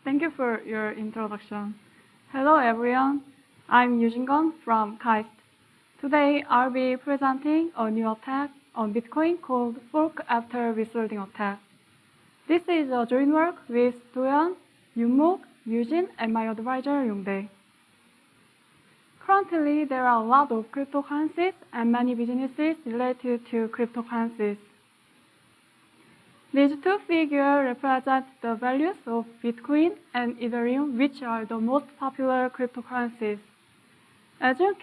Thank you for your introduction. Hello everyone, I'm Yujin Kwon from KAIST. Today I'll be presenting a new attack on Bitcoin called fork-after-withholding attack. This is a joint work with Doyeon, Yoonmook, Yujin, and my advisor Yongdae. Currently, there are a lot of cryptocurrencies and many businesses related to cryptocurrencies. These two figures represent the values of Bitcoin and Ethereum, which are the most popular cryptocurrencies. As you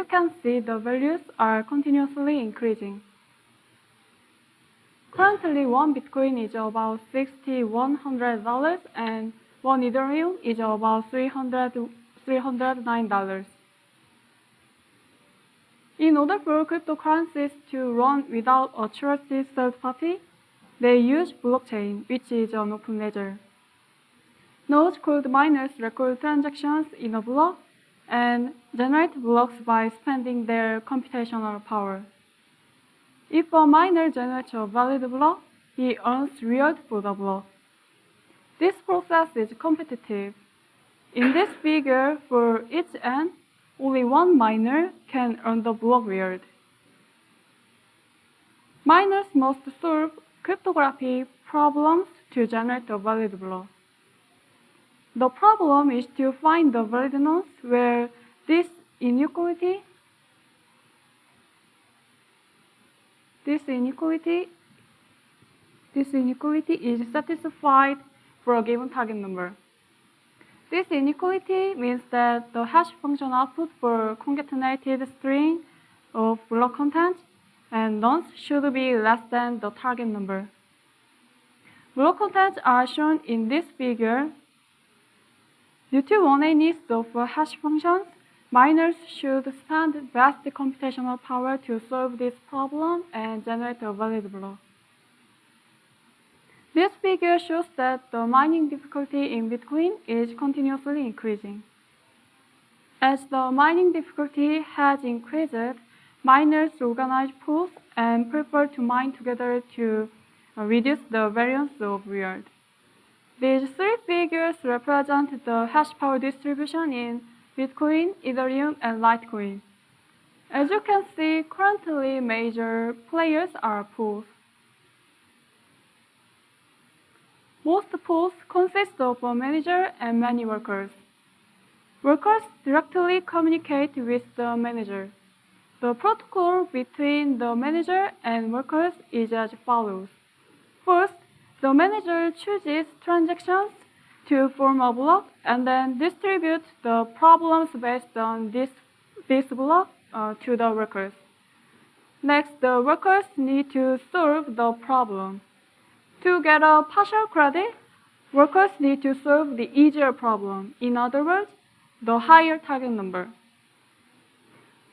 can see, the values are continuously increasing. Currently, one Bitcoin is about $6,100 and one Ethereum is about $309. In order for cryptocurrencies to run without a trusted third party, they use blockchain, which is an open ledger. Nodes called miners record transactions in a block and generate blocks by spending their computational power. If a miner generates a valid block, he earns reward for the block. This process is competitive. In this figure, for each N, only one miner can earn the block reward. Miners must solve cryptography problems to generate a valid block. The problem is to find the valid nodes where this inequality is satisfied for a given target number. This inequality means that the hash function output for concatenated string of block content and nonce should be less than the target number. Block contents are shown in this figure. Due to one-needs of hash functions, miners should spend vast computational power to solve this problem and generate a valid block. This figure shows that the mining difficulty in Bitcoin is continuously increasing. As the mining difficulty has increased, miners organize pools and prefer to mine together to reduce the variance of reward. These three figures represent the hash power distribution in Bitcoin, Ethereum, and Litecoin. As you can see, currently major players are pools. Most pools consist of a manager and many workers. Workers directly communicate with the manager. The protocol between the manager and workers is as follows. First, the manager chooses transactions to form a block and then distributes the problems based on this block to the workers. Next, the workers need to solve the problem. To get a partial credit, workers need to solve the easier problem. In other words, the higher target number.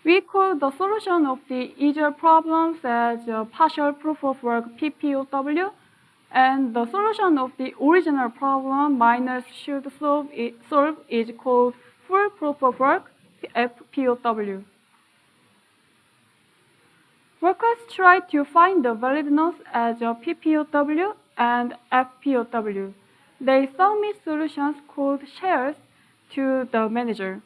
We call the solution of the easier problems as a partial proof of work PPOW, and the solution of the original problem miners should solve is called full proof of work FPOW. Workers try to find the valid nodes as a PPOW and FPOW. They submit solutions called shares to the manager.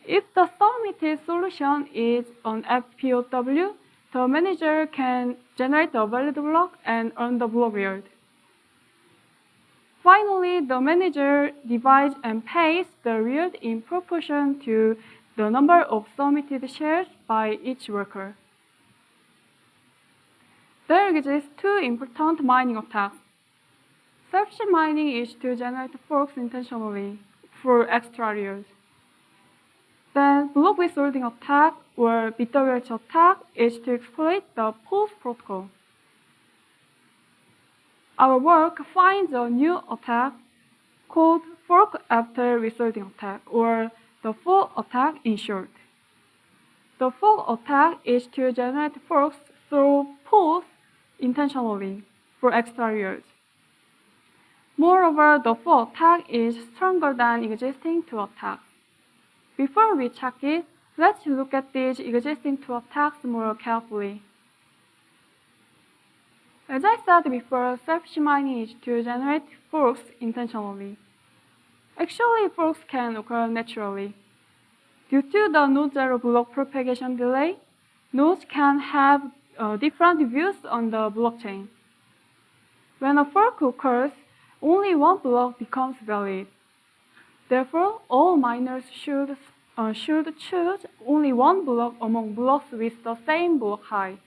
If the submitted solution is an FPOW, the manager can generate a valid block and earn the block reward. Finally, the manager divides and pays the reward in proportion to the number of submitted shares by each worker. There exist two important mining attacks. Selfish mining is to generate forks intentionally for extra reward. Then, block withholding attack or bit-the-whales attack is to exploit the pools protocol. Our work finds a new attack called fork-after-withholding attack, or the fork attack in short. The fork attack is to generate forks through pools intentionally for extra reward. Moreover, the fork attack is stronger than existing two attacks. Before we check it, let's look at these existing two attacks more carefully. As I said before, selfish mining is to generate forks intentionally. Actually, forks can occur naturally. Due to the node zero block propagation delay, nodes can have different views on the blockchain. When a fork occurs, only one block becomes valid. Therefore, all miners should choose only one block among blocks with the same block height.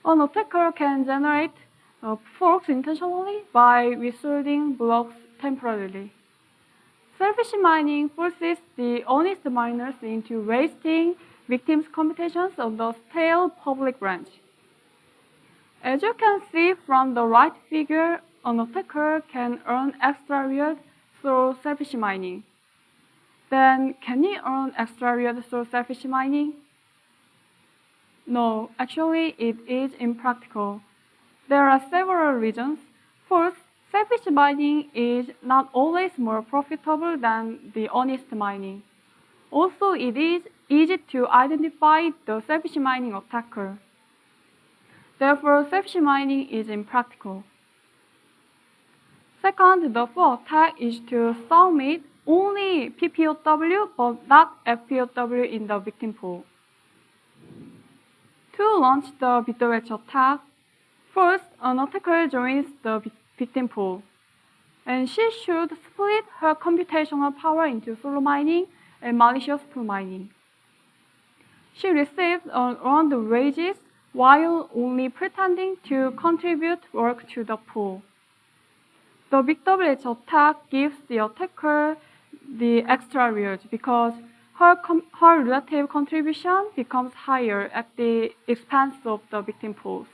An attacker can generate forks intentionally by withholding blocks temporarily. Selfish mining forces the honest miners into wasting victims' computations on the stale public branch. As you can see from the right figure, an attacker can earn extra reward through selfish mining. Then, can he earn extra reward through selfish mining? No, actually it is impractical. There are several reasons. First, selfish mining is not always more profitable than the honest mining. Also, it is easy to identify the selfish mining attacker. Therefore, selfish mining is impractical. Second, the full attack is to submit only PPOW but not FPOW in the victim pool. To launch the bit wedge attack, first an attacker joins the victim pool, and she should split her computational power into solo mining and malicious pool mining. She receives earned wages while only pretending to contribute work to the pool. The big wedge attack gives the attacker the extra reward because her relative contribution becomes higher at the expense of the victim pools.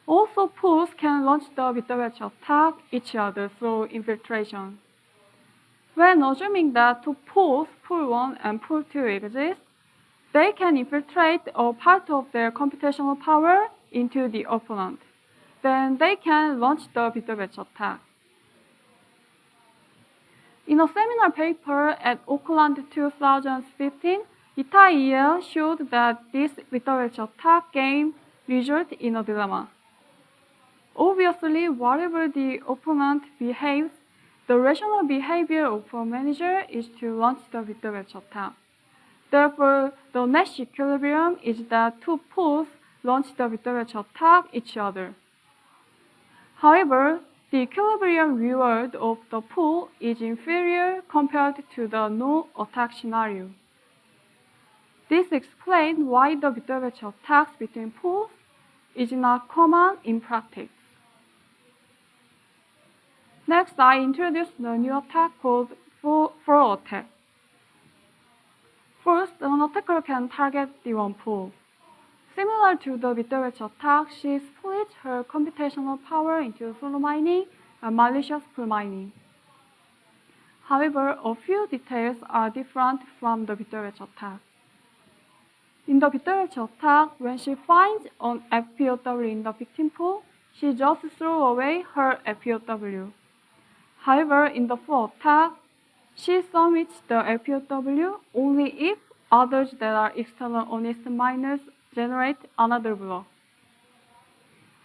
Also, pools can launch the bit wedge attack each other through infiltration. When assuming that two pools, pool 1 and pool 2 exist, they can infiltrate a part of their computational power into the opponent. Then they can launch the bit wedge attack. In a seminar paper at Oakland 2015, Ita showed that this bit wedge attack game resulted in a dilemma. Obviously, whatever the opponent behaves, the rational behavior of a manager is to launch the bit wedge attack. Therefore, the Nash equilibrium is that two pools launch the bit wedge attack each other. However, the equilibrium reward of the pool is inferior compared to the no attack scenario. This explains why the bit wedge attacks between pools is not common in practice. Next, I introduce the new attack called fork attack. First, an attacker can target the one pool. Similar to the bit wedge attack, she splits her computational power into solo mining and malicious pool mining. However, a few details are different from the bit wedge attack. In the bit wedge attack, when she finds an FPOW in the victim pool, she just throws away her FPOW. However, in the fork attack, she submits the FPOW only if others that are external honest miners generate another block.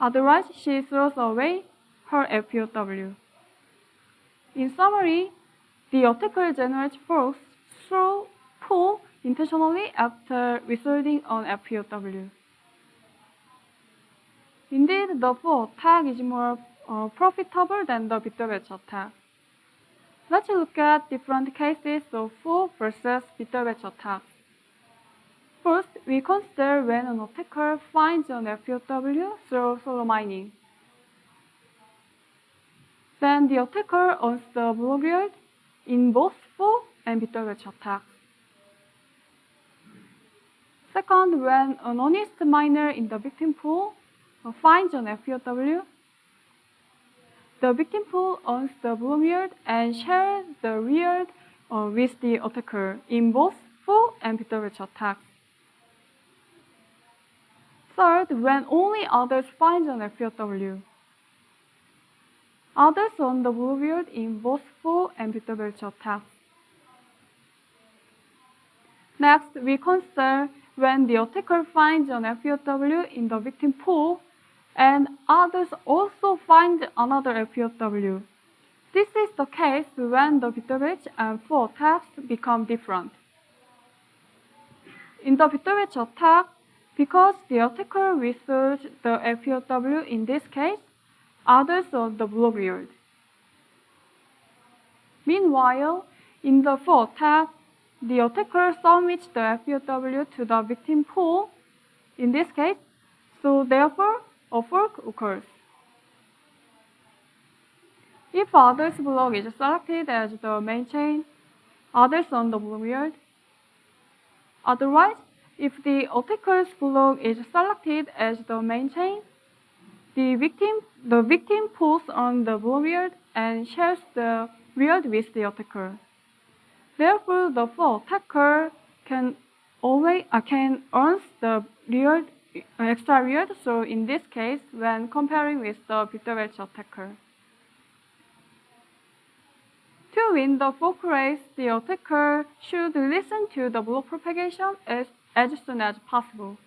Otherwise, she throws away her FPOW. In summary, the attacker generates forks through pool intentionally after withholding an FPOW. Indeed, the fork attack is more profitable than the bit wedge attack. Let's look at different cases of fork versus bit wedge attack. First, we consider when an attacker finds an FPOW through solo mining. Then the attacker earns the block reward in both fork and bit wedge attacks. Second, when an honest miner in the victim pool finds an FPOW, the victim pool earns the block reward and shares the reward with the attacker in both fork and bit wedge attacks. Third, when only others find an FPOW. Others earn the block reward in both fork and bit wedge attacks. Next, we consider when the attacker finds an FPOW in the victim pool and others also find another FPW. This is the case when the bit-to-bit and full attacks become different. In the bit-to-bit attack, because the attacker withholds the FPW in this case, others on the blue field. Meanwhile, in the full attack, the attacker submits the FPW to the victim pool, in this case, so therefore a fork occurs. If others block is selected as the main chain, others on the blue field. Otherwise, if the attacker's block is selected as the main chain, the victim pulls on the blue field and shares the field with the attacker. Therefore, the full attacker can earn the extra field. So in this case, when comparing with the bit-to-bit attacker. To win the fork race, the attacker should listen to the block propagation as soon as possible.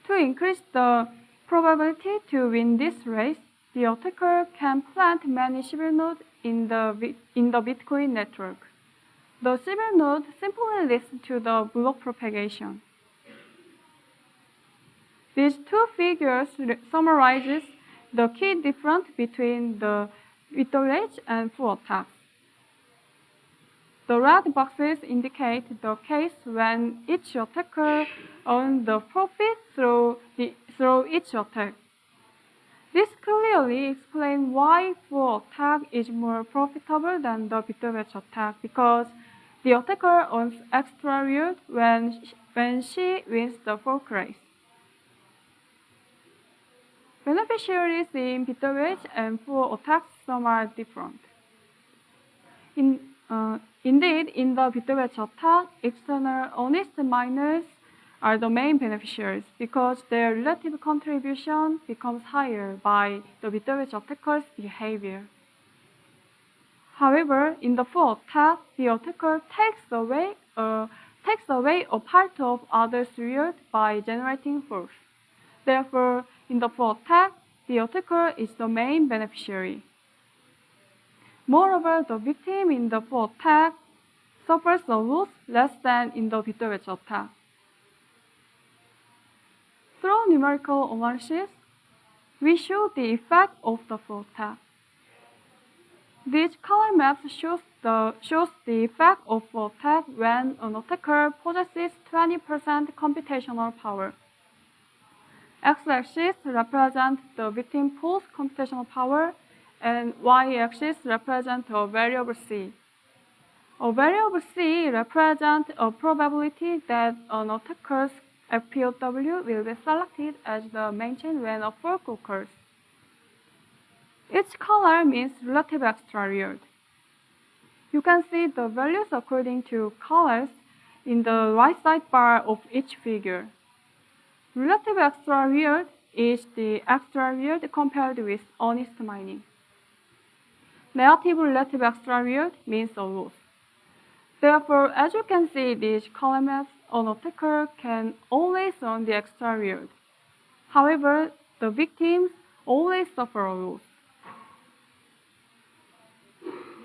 To increase the probability to win this race, the attacker can plant many civil nodes in the Bitcoin network. The civil node simply listens to the block propagation. These two figures summarizes the key difference between the bit-to-bit and full attacks. The red boxes indicate the case when each attacker earns the profit through each attack. This clearly explains why full attack is more profitable than the bit-to-bit attack, because the attacker earns extra yield when she wins the fork race. Beneficiaries in bit-to-bit and full attacks are different. Indeed, in the bit-to-bit attack, external honest miners are the main beneficiaries because their relative contribution becomes higher by the bit-to-bit attacker's behavior. However, in the full attack, the attacker takes away a part of others' yield by generating force. Therefore, in the full attack, the attacker is the main beneficiary. Moreover, the victim in the full attack suffers a loss less than in the bit-to-bit attack. Through numerical analysis, we show the effect of the full attack. This color map shows the effect of full attack when an attacker possesses 20% computational power. X-axis represents the victim pool's computational power, and Y-axis represents a variable C. A variable C represents a probability that an attacker's FPW will be selected as the main chain when a fork occurs. Each color means relative extra yield. You can see the values according to colors in the right sidebar of each figure. Relative extra yield is the extra yield compared with honest mining. Negative relative extra yield means a loss. Therefore, as you can see these color maps, an attacker can always earn the extra yield. However, the victims always suffer a loss.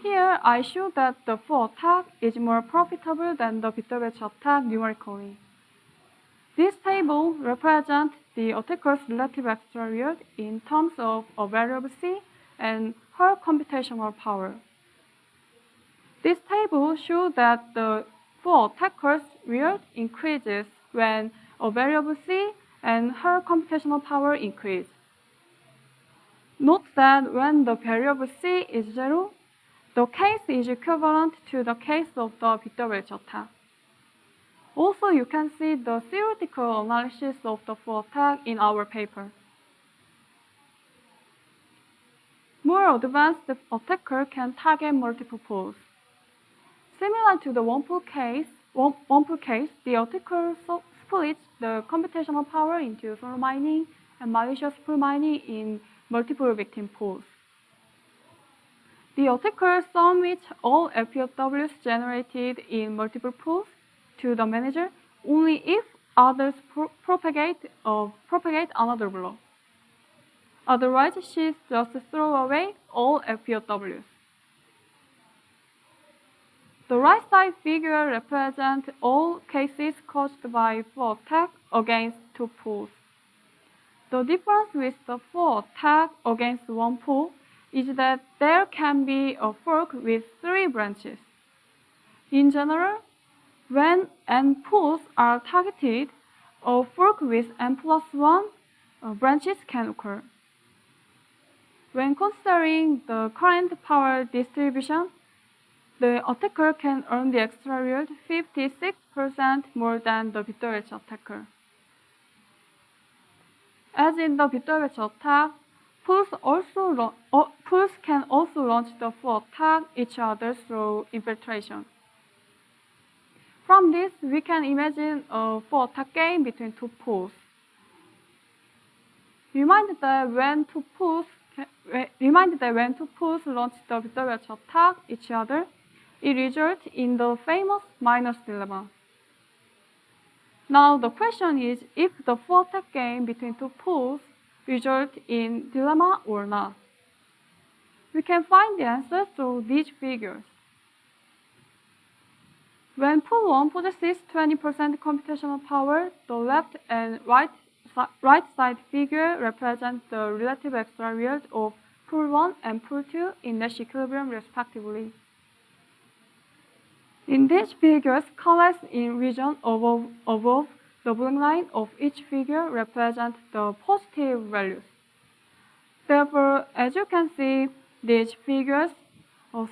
Here, I show that the full attack is more profitable than the bit-to-bit attack numerically. This table represents the attacker's relative extra yield in terms of a variable C and her computational power. This table shows that the full attacker's yield increases when a variable C and her computational power increase. Note that when the variable C is 0, the case is equivalent to the case of the bit-to-bit attack. Also, you can see the theoretical analysis of the full attack in our paper. More advanced attacker can target multiple pools. Similar to the one pool case, the attacker splits the computational power into solo mining and malicious pool mining in multiple victim pools. The attacker submits all FPWs generated in multiple pools to the manager only if others propagate another block. Otherwise, she's just throw away all FPOWs. The right side figure represents all cases caused by fork attack against two pools. The difference with the fork attack against one pool is that there can be a fork with 3 branches. In general, when n pools are targeted, a fork with n plus 1 branches can occur. When considering the current power distribution, the attacker can earn the extra yield 56% more than the Bitterwitch attacker. As in the Bitterwitch attack, pools can also launch the fork attack each other through infiltration. From this, we can imagine a fork attack game between two pools. Remind that when two pools launch the Bitterwitch attack each other, it results in the famous minus dilemma. Now the question is if the fork attack game between two pools results in dilemma or not. We can find the answer through these figures. When pool 1 possesses 20% computational power, the left and right side figure represent the relative extra yield of pool 1 and pool 2 in Nash equilibrium respectively. In these figures, colors in region above the blue line of each figure represent the positive values. Therefore, as you can see, these figures,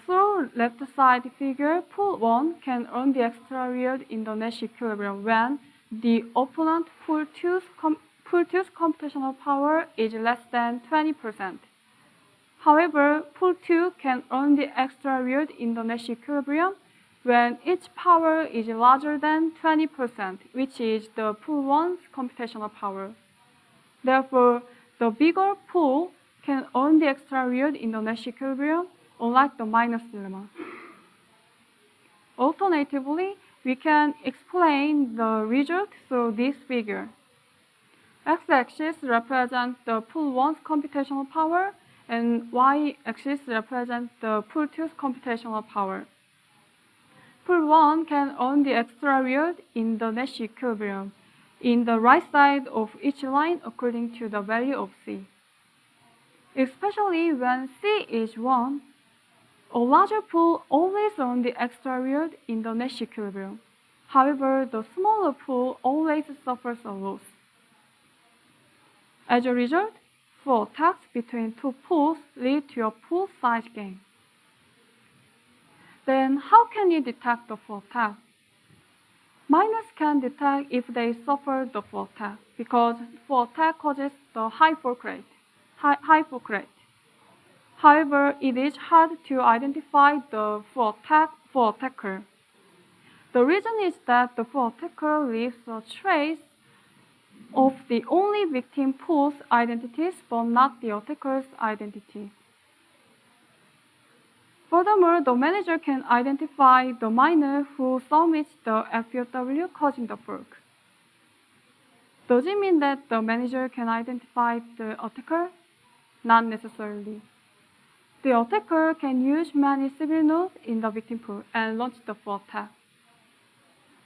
through left side figure, pool 1 can earn the extra yield in the Nash equilibrium when the opponent pool 2's computational power is less than 20%. However, pool 2 can earn the extra yield in the Nash equilibrium when its power is larger than 20%, which is the pool 1's computational power. Therefore, the bigger pool can earn the extra yield in the Nash equilibrium, unlike the minus dilemma. Alternatively, we can explain the result through this figure. X-axis represents the pool 1's computational power, and Y-axis represents the pool 2's computational power. Pool 1 can earn the extra yield in the Nash equilibrium in the right side of each line according to the value of C. Especially when C is 1, a larger pool always earns the extra yield in the Nash equilibrium. However, the smaller pool always suffers a loss. As a result, fork attacks between two pools lead to a pool size gain. Then how can you detect the fork attack? Miners can detect if they suffer the fork attack because fork attack causes the high fork rate. However, it is hard to identify the fork attacker. The reason is that the fork attacker leaves a trace of the only victim pool's identities but not the attacker's identity. Furthermore, the manager can identify the miner who submits the FPOW causing the fork. Does it mean that the manager can identify the attacker? Not necessarily. The attacker can use many civil nodes in the victim pool and launch the fork attack.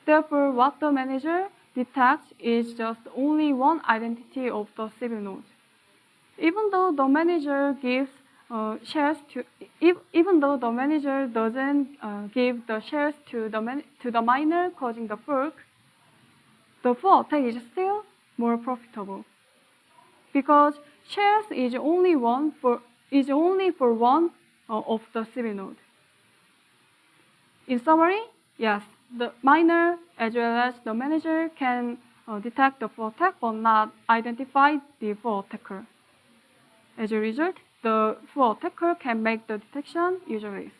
Therefore, what the manager detects is just only one identity of the civil nodes. Even though the manager gives even though the manager doesn't give the shares to the miner causing the fork, the fork attack is still more profitable because shares is only for one of the civil node. In summary, yes, the miner as well as the manager can detect the fork attack but not identify the fork attacker. As a result, the fork attacker can make the detection useless.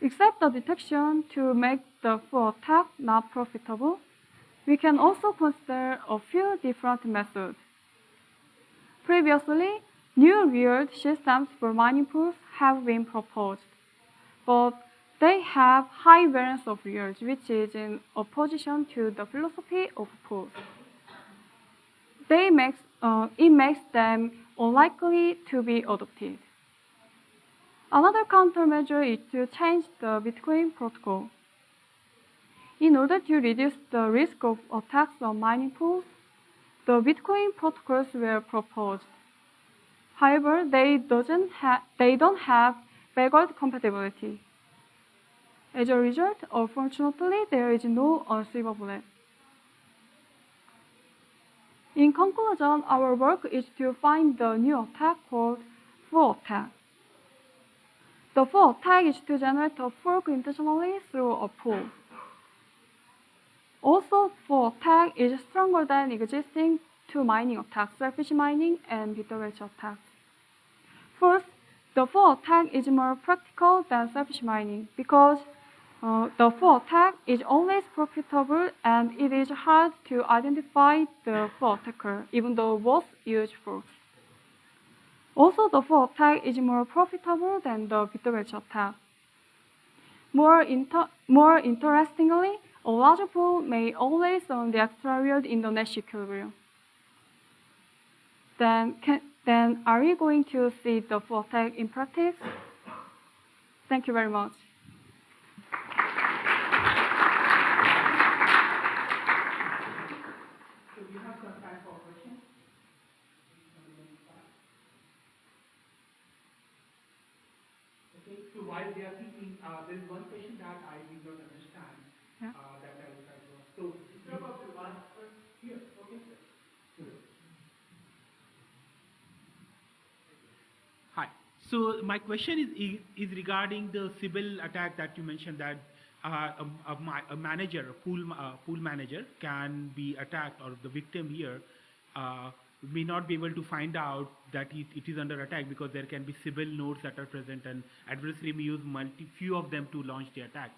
Except the detection to make the fork attack not profitable, we can also consider a few different methods. Previously, new reward systems for mining pools have been proposed, but they have high variance of rewards, which is in opposition to the philosophy of pools. it makes them unlikely to be adopted. Another countermeasure is to change the Bitcoin protocol. In order to reduce the risk of attacks on mining pools, the Bitcoin protocols were proposed. However, they don't have backward compatibility. As a result, unfortunately, there is no unsievable. In conclusion, our work is to find the new attack called fork-attack. The fork-attack is to generate a fork intentionally through a pool. Also, fork-attack is stronger than existing two mining attacks, selfish mining and bit-of-edge attacks. First, the fork-attack is more practical than selfish mining because the fork-attack is always profitable and it is hard to identify the fork-attacker, even though both use forks. Also, the fork-attack is more profitable than the bit-of-edge attack. More interestingly, a larger pool may always own the extra yield in the Nash equilibrium. Then are we going to see the fork-attack in practice? Thank you very much. So we have some time for questions. Okay, so while they are thinking, there is one question that I did not understand that I will try to ask. So, here, okay, sir. Hi. So my question is regarding the Sybil attack that you mentioned that a manager, a pool manager can be attacked, or the victim here may not be able to find out that it is under attack because there can be Sybil nodes that are present and adversary may use few of them to launch the attack.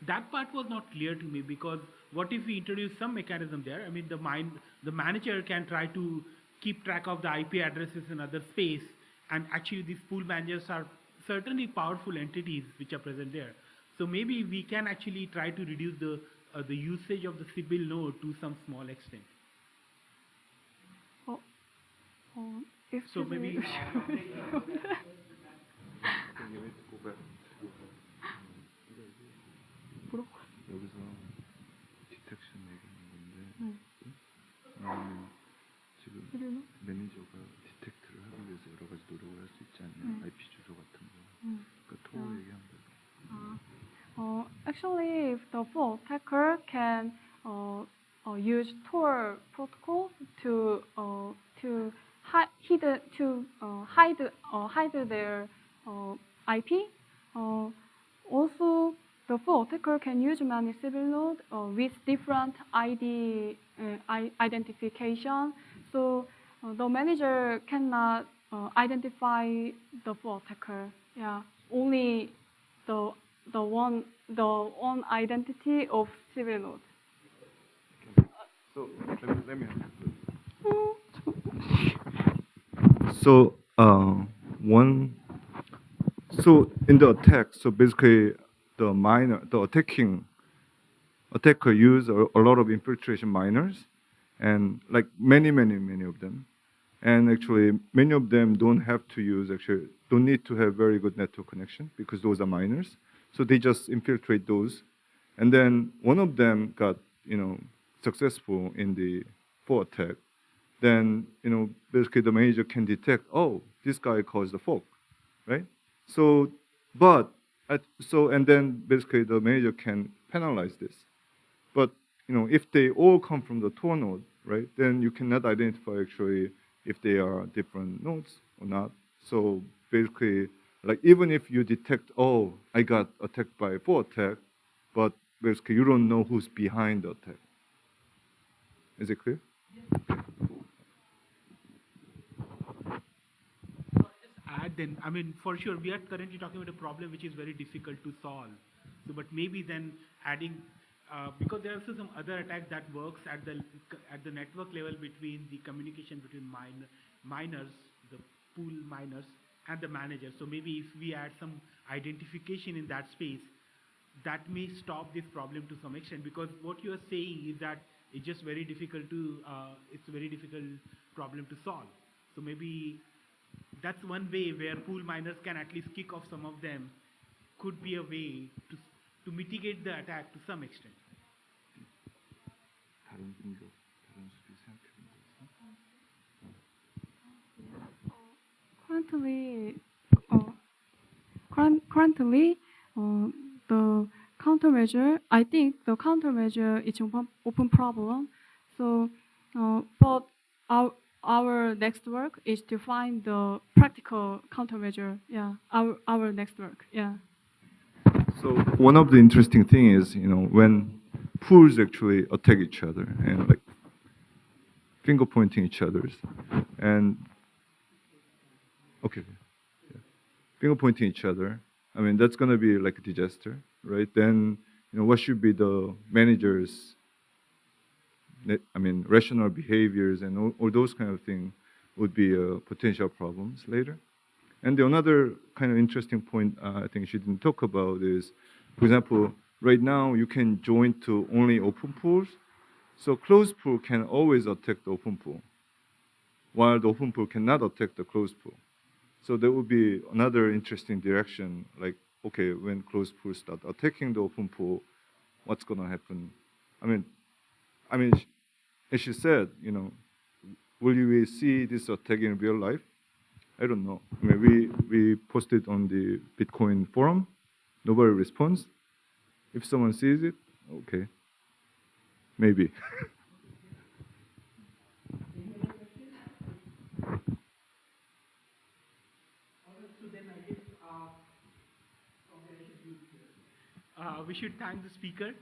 That part was not clear to me because what if we introduce some mechanism there? I mean, the manager can try to keep track of the IP addresses in other space, and actually these pool managers are certainly powerful entities which are present there. So maybe we can actually try to reduce the usage of the Sybil node to some small extent. So maybe 여기서 디텍션 얘기하는 건데 지금 매니저가 디텍트를 하기 위해서 여러 가지 노력을 할 수 있지 않냐, IP 주소 같은 거. 그러니까 토어 얘기한 거예요. Actually, if the full attacker can use Tor protocol to hide their IP, also the full attacker can use many Sybil nodes with different ID identification. So the manager cannot identify the full attacker. Yeah, only the one identity of Sybil node. So let me So so in the attack, so basically the attacker use a lot of infiltration miners, and like many of them, and actually many of them don't need to have very good network connection because those are miners, so they just infiltrate those, and then one of them got successful in the fork attack. Then basically the manager can detect, oh, this guy caused the fork, right? So and then basically the manager can penalize this. But if they all come from the Tor node, right, then you cannot identify actually if they are different nodes or not. So basically, like even if you detect, oh, I got attacked by a fork attack, but basically you don't know who's behind the attack. Is it clear? just add then, I mean, for sure, we are currently talking about a problem which is very difficult to solve. So, but maybe then adding, because there are also some other attack that works at the network level between the communication between miners, the pool miners, and the manager. So maybe if we add some identification in that space, that may stop this problem to some extent. Because what you are saying is that It's just very difficult to, it's a very difficult problem to solve. So maybe that's one way where pool miners can at least kick off some of them, could be a way to mitigate the attack to some extent. 다른 분도 다른 수비 생각해 본 Currently, the countermeasure, I think the countermeasure is open problem. So, but our next work is to find the practical countermeasure. Yeah, our next work. Yeah. So one of the interesting thing is, when pools actually attack each other and like finger pointing each other's, and okay, yeah. Finger pointing each other. I mean, that's gonna be like a disaster, right? Then, what should be the manager's, rational behaviors and all those kind of things would be potential problems later. And the another kind of interesting point I think she didn't talk about is, for example, right now you can join to only open pools, so closed pool can always attack the open pool, while the open pool cannot attack the closed pool. So there would be another interesting direction, like, okay, when closed pools start attacking the open pool, what's gonna happen? As she said, will we see this attack in real life? I don't know. We posted on the Bitcoin forum. Nobody responds. If someone sees it, okay, maybe. We should thank the speaker.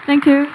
Thank you.